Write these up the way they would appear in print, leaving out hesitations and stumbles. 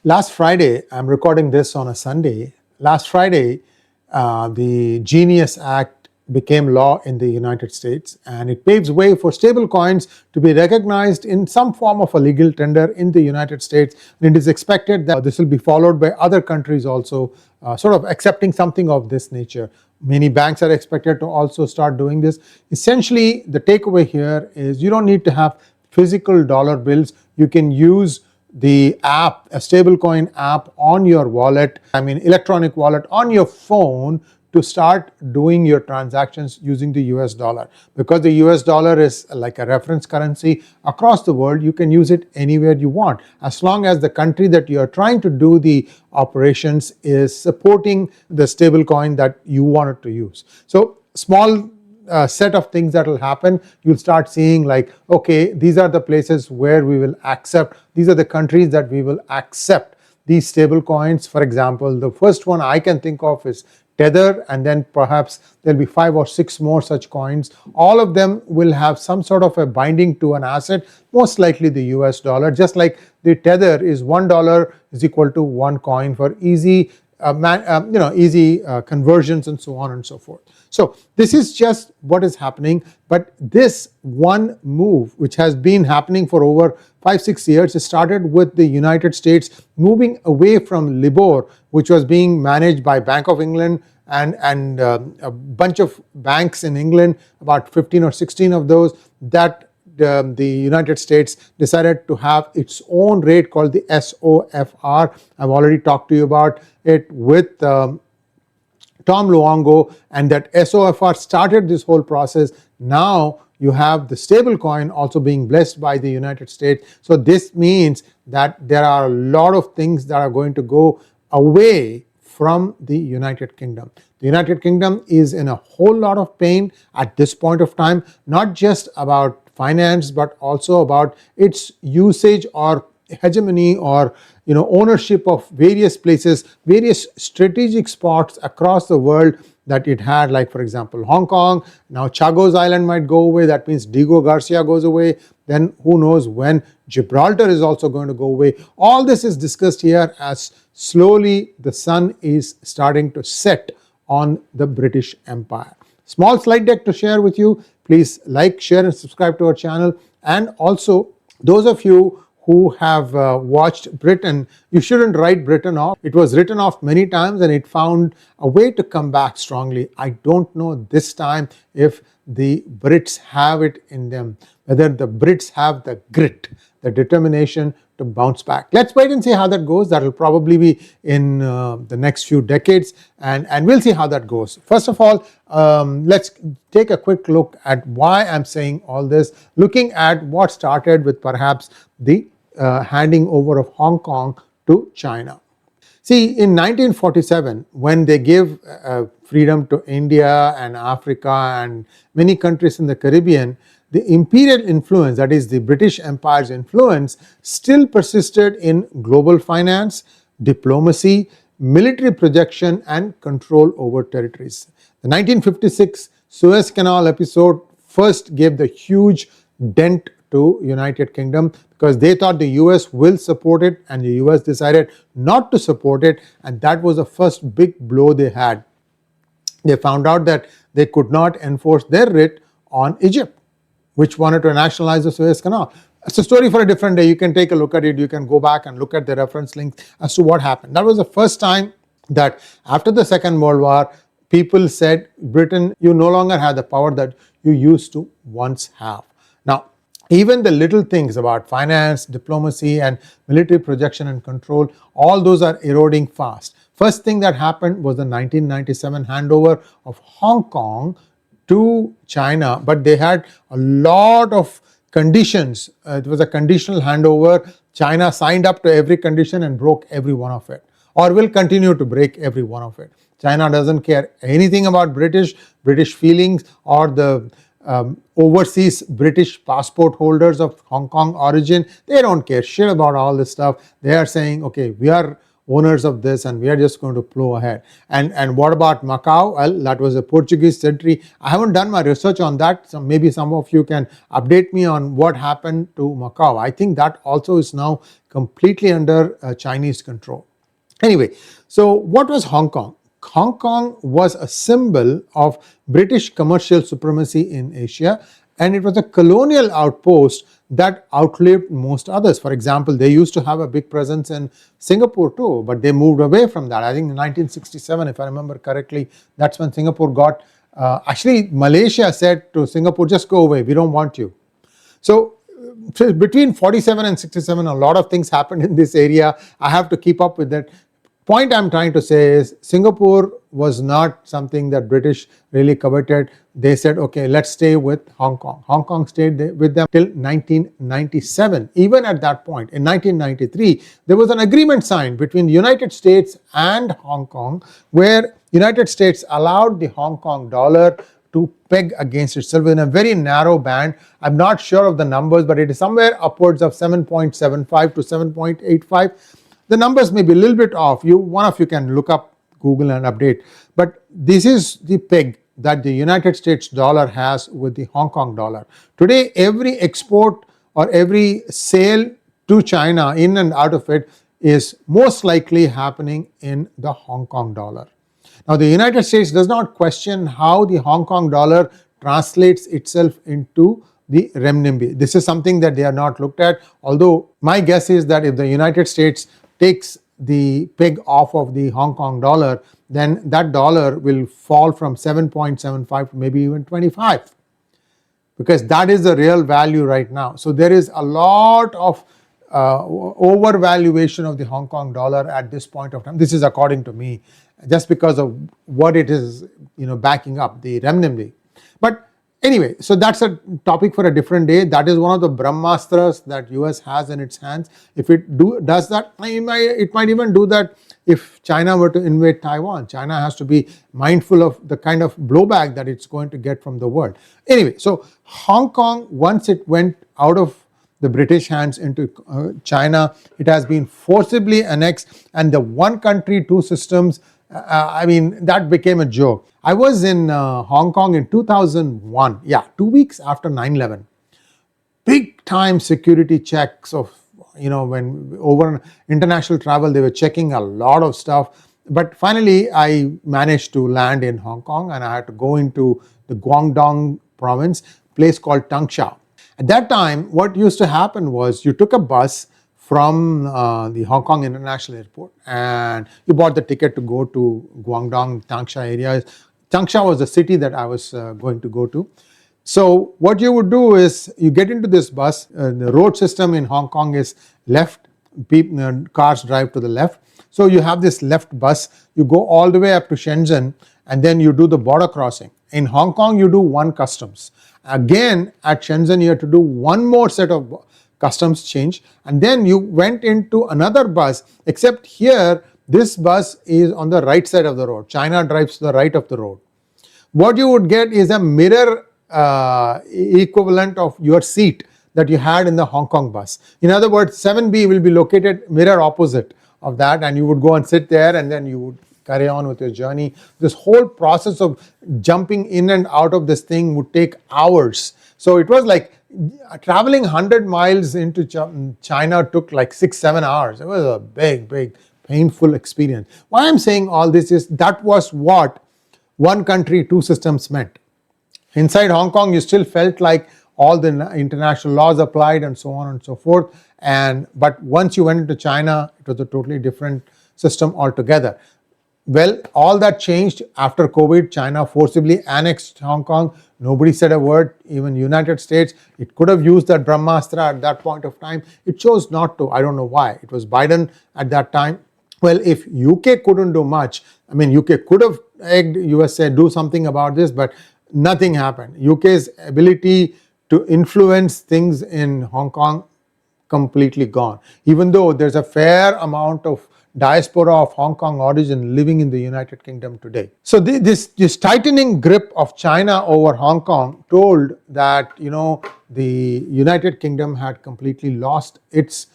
Last Friday, I'm recording this on a Sunday. Last Friday, the Genius Act became law in the United States, and it paves way for stable coins to be recognized in some form of a legal tender in the United States. And it is expected that this will be followed by other countries also sort of accepting something of this nature. Many banks are expected to also start doing this. Essentially, the takeaway here is you don't need to have physical dollar bills. You can use the app, a stablecoin app on your wallet, electronic wallet on your phone to start doing your transactions using the US dollar. Because the US dollar is like a reference currency across the world, you can use it anywhere you want, as long as the country that you are trying to do the operations is supporting the stablecoin that you wanted to use. So small set of things that will happen. You'll start seeing like, okay, these are the places where we will accept, these are the countries that we will accept these stable coins. For example, the first one I can think of is Tether, and then perhaps there'll be 5 or 6 more such coins. All of them will have some sort of a binding to an asset, most likely the US dollar, just like the Tether is $1 is equal to 1 coin for easy conversions and so on and so forth. So this is just what is happening, but this one move, which has been happening for over 5-6 years, it started with the United States moving away from Libor, which was being managed by Bank of England and a bunch of banks in England, about 15 or 16 of those, that the United States decided to have its own rate called the SOFR. I've already talked to you about it with Tom Luongo, and that SOFR started this whole process. Now you have the stable coin also being blessed by the United States. So this means that there are a lot of things that are going to go away from the United Kingdom. The United Kingdom is in a whole lot of pain at this point of time, not just about finance, but also about its usage or hegemony or ownership of various places, various strategic spots across the world that it had, like for example Hong Kong. Now Chagos Island might go away. That means Diego Garcia goes away. Then who knows when Gibraltar is also going to go away. All this is discussed here as slowly the sun is starting to set on the British Empire. Small slide deck to share with you. Please like, share and subscribe to our channel. And also those of you who have watched Britain, you shouldn't write Britain off. It was written off many times and it found a way to come back strongly. I don't know this time if the Brits have it in them, whether the Brits have the grit, the determination to bounce back. Let's wait and see how that goes. That will probably be in the next few decades, and we'll see how that goes. First of all, let's take a quick look at why I'm saying all this, looking at what started with perhaps the handing over of Hong Kong to China. See, in 1947, when they gave freedom to India and Africa and many countries in the Caribbean, the imperial influence, that is the British Empire's influence, still persisted in global finance, diplomacy, military projection and control over territories. The 1956 Suez Canal episode first gave the huge dent to United Kingdom because they thought the US will support it, and the US decided not to support it, and that was the first big blow they had. They found out that they could not enforce their writ on Egypt, which wanted to nationalize the Suez Canal. It's a story for a different day. You can take a look at it. You can go back and look at the reference links as to what happened. That was the first time that after the Second World War, people said, Britain, you no longer have the power that you used to once have. Now, even the little things about finance, diplomacy and military projection and control, all those are eroding fast. First thing that happened was the 1997 handover of Hong Kong to China, but they had a lot of conditions. It was a conditional handover. China signed up to every condition and broke every one of it, or will continue to break every one of it. China doesn't care anything about British feelings or the overseas British passport holders of Hong Kong origin. They don't care shit about all this stuff. They are saying, okay, we are owners of this and we are just going to plow ahead. And what about Macau? Well, that was a Portuguese century. I haven't done my research on that, so maybe some of you can update me on what happened to Macau. I think that also is now completely under Chinese control. Anyway, so what was Hong Kong? Hong Kong was a symbol of British commercial supremacy in Asia, and it was a colonial outpost that outlived most others. For example, they used to have a big presence in Singapore too, but they moved away from that. I think in 1967, if I remember correctly, that's when Singapore got, actually Malaysia said to Singapore, just go away, we don't want you. So between 47 and 67, a lot of things happened in this area. I have to keep up with that. Point I'm trying to say is Singapore was not something that British really coveted. They said, okay, let's stay with Hong Kong. Hong Kong stayed with them till 1997. Even at that point, in 1993, there was an agreement signed between the United States and Hong Kong, where United States allowed the Hong Kong dollar to peg against itself in a very narrow band. I'm not sure of the numbers, but it is somewhere upwards of 7.75 to 7.85. The numbers may be a little bit off. One of you can look up Google and update. But this is the peg that the United States dollar has with the Hong Kong dollar. Today, every export or every sale to China, in and out of it, is most likely happening in the Hong Kong dollar. Now, the United States does not question how the Hong Kong dollar translates itself into the renminbi. This is something that they are not looked at, although my guess is that if the United States takes the peg off of the Hong Kong dollar, then that dollar will fall from 7.75 to maybe even 25, because that is the real value right now. So there is a lot of overvaluation of the Hong Kong dollar at this point of time. This is according to me, just because of what it is, backing up, the renminbi. But anyway, so that's a topic for a different day. That is one of the Brahmastras that US has in its hands. If it does that, it might even do that if China were to invade Taiwan. China has to be mindful of the kind of blowback that it's going to get from the world. Anyway, so Hong Kong, once it went out of the British hands into China, it has been forcibly annexed, and the one country, two systems, that became a joke. I was in Hong Kong in 2001, 2 weeks after 9/11. Big time security checks of, when over international travel, they were checking a lot of stuff. But finally, I managed to land in Hong Kong, and I had to go into the Guangdong province, place called Tangsha. At that time, what used to happen was you took a bus from the Hong Kong International Airport and you bought the ticket to go to Guangdong, Tangsha area. Tangsha was the city that I was going to go to. So what you would do is you get into this bus. The road system in Hong Kong is left. Cars drive to the left. So you have this left bus. You go all the way up to Shenzhen and then you do the border crossing. In Hong Kong, you do one customs. Again, at Shenzhen, you have to do one more set of customs change, and then you went into another bus, except here this bus is on the right side of the road. China drives to the right of the road. What you would get is a mirror equivalent of your seat that you had in the Hong Kong bus. In other words, 7B will be located mirror opposite of that, and you would go and sit there and then you would carry on with your journey. This whole process of jumping in and out of this thing would take hours. So it was like traveling 100 miles into China took like 6-7 hours. It was a big, painful experience. Why I'm saying all this is that was what one country, two systems meant. Inside Hong Kong, you still felt like all the international laws applied and so on and so forth. But once you went into China, it was a totally different system altogether. Well, all that changed after COVID. China forcibly annexed Hong Kong. Nobody said a word, even United States. It could have used that Brahmastra at that point of time. It chose not to. I don't know why. It was Biden at that time. Well, if UK couldn't do much, UK could have egged USA do something about this, but nothing happened. UK's ability to influence things in Hong Kong completely gone, even though there's a fair amount of diaspora of Hong Kong origin living in the United Kingdom today. So this tightening grip of China over Hong Kong told that the United Kingdom had completely lost its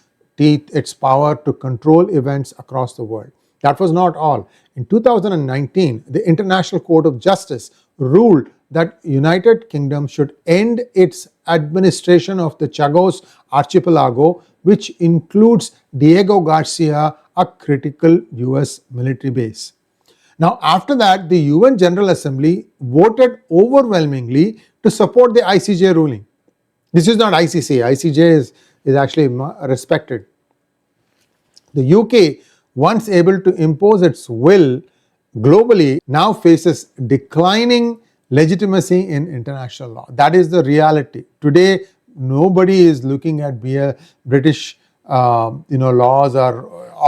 teeth its power to control events across the world. That was not all. In 2019, the International Court of Justice ruled that United Kingdom should end its administration of the Chagos archipelago, which includes Diego Garcia, a critical US military base. Now, after that, the UN General Assembly voted overwhelmingly to support the ICJ ruling. This is not ICC. ICJ is actually respected. The UK, once able to impose its will globally, now faces declining legitimacy in international law. That is the reality. Today, nobody is looking at British laws or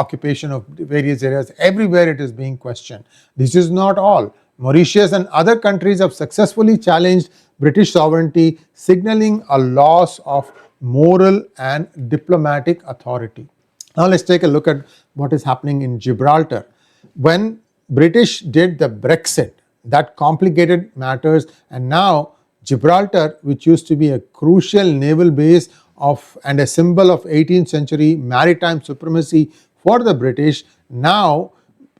occupation of various areas. Everywhere it is being questioned. This is not all. Mauritius and other countries have successfully challenged British sovereignty, signaling a loss of moral and diplomatic authority. Now let's take a look at what is happening in Gibraltar. When British did the Brexit, that complicated matters, and now Gibraltar, which used to be a crucial naval base and a symbol of 18th century maritime supremacy for the British, now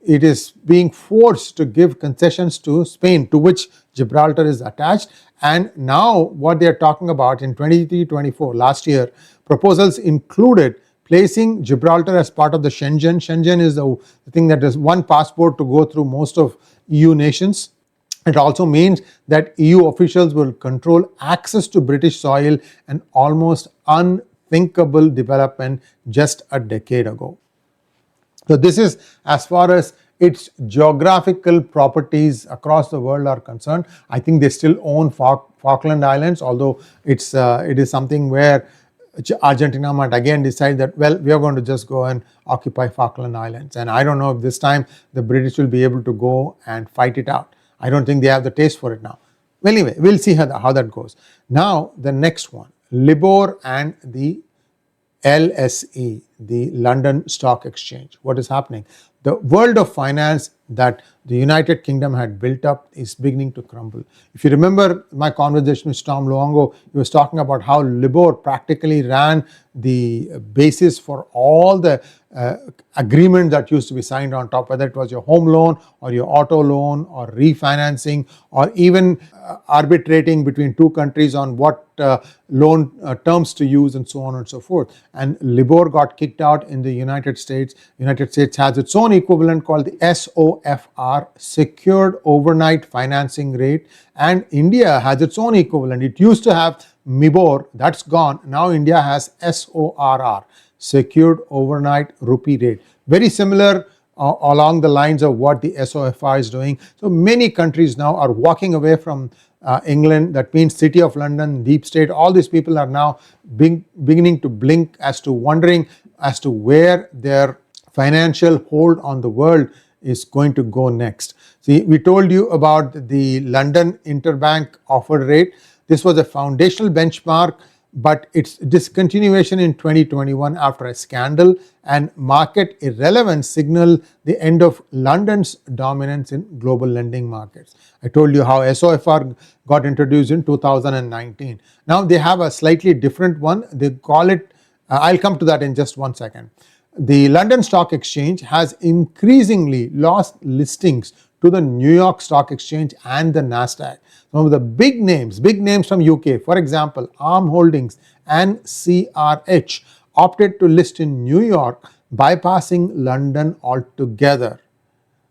it is being forced to give concessions to Spain, to which Gibraltar is attached. And now what they are talking about in 23-24, last year, proposals included placing Gibraltar as part of the Schengen. Schengen is the thing that is one passport to go through most of EU nations. It also means that EU officials will control access to British soil, an almost unthinkable development just a decade ago. So this is as far as its geographical properties across the world are concerned. I think they still own Falkland Islands, although it is something where Argentina might again decide that, well, we are going to just go and occupy Falkland Islands. And I don't know if this time the British will be able to go and fight it out. I don't think they have the taste for it now. Well, anyway, we'll see how that goes. Now, the next one, Libor and the LSE, the London Stock Exchange. What is happening? The world of finance that the United Kingdom had built up is beginning to crumble. If you remember my conversation with Tom Luongo, he was talking about how Libor practically ran the basis for all the agreement that used to be signed on top, whether it was your home loan or your auto loan or refinancing or even arbitrating between two countries on what loan terms to use and so on and so forth. And Libor got kicked out in the United States. United States has its own equivalent called the SOFR, Secured Overnight Financing Rate, and India has its own equivalent. It used to have MIBOR, that's gone. Now India has SORR, Secured Overnight Rupee Rate. Very similar along the lines of what the SOFR is doing. So many countries now are walking away from England. That means City of London, Deep State, all these people are now beginning to blink as to wondering as to where their financial hold on the world is going to go next. See, we told you about the London Interbank Offered Rate. This was a foundational benchmark, but its discontinuation in 2021 after a scandal and market irrelevance signal the end of London's dominance in global lending markets. I told you how SOFR got introduced in 2019. Now they have a slightly different one. They call it, I'll come to that in just one second. The London Stock Exchange has increasingly lost listings to the New York Stock Exchange and the Nasdaq. Some of the big names from UK, for example, Arm Holdings and CRH, opted to list in New York, bypassing London altogether.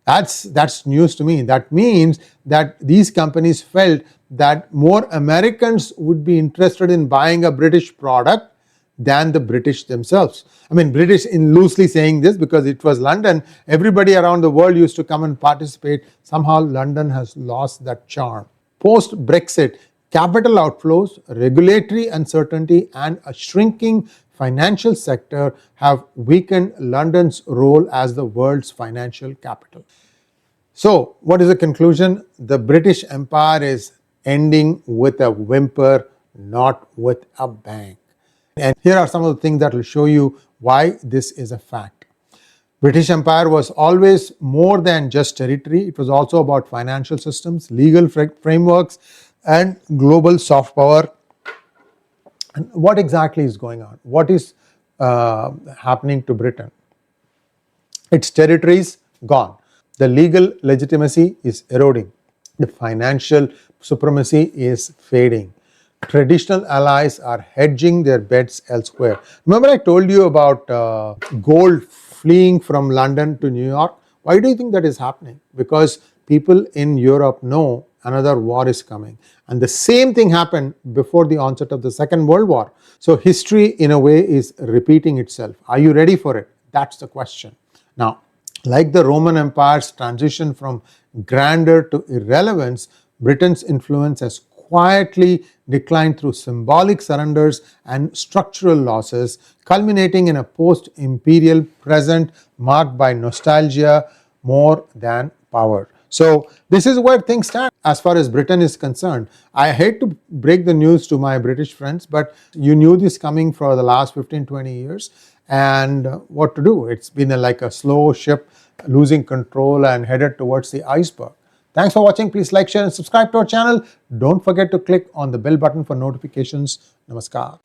That's news to me. That means that these companies felt that more Americans would be interested in buying a British product than the British themselves. I mean, British in loosely saying this because it was London. Everybody around the world used to come and participate. Somehow London has lost that charm. Post-Brexit, capital outflows, regulatory uncertainty, and a shrinking financial sector have weakened London's role as the world's financial capital. So, what is the conclusion? The British Empire is ending with a whimper, not with a bang. And here are some of the things that will show you why this is a fact. British Empire was always more than just territory. It was also about financial systems, legal frameworks, and global soft power. And what exactly is going on? What is happening to Britain. Its territories gone. The legal legitimacy is eroding. The financial supremacy is fading. Traditional allies are hedging their bets elsewhere. Remember, I told you about gold fleeing from London to New York? Why do you think that is happening? Because people in Europe know another war is coming. And the same thing happened before the onset of the Second World War. So history, in a way, is repeating itself. Are you ready for it? That's the question. Now, like the Roman Empire's transition from grandeur to irrelevance, Britain's influence has quietly declined through symbolic surrenders and structural losses, culminating in a post-imperial present marked by nostalgia more than power. So this is where things stand as far as Britain is concerned. I hate to break the news to my British friends, but you knew this coming for the last 15-20 years. And what to do? It's been like a slow ship losing control and headed towards the iceberg. Thanks for watching. Please like, share, and subscribe to our channel. Don't forget to click on the bell button for notifications. Namaskar.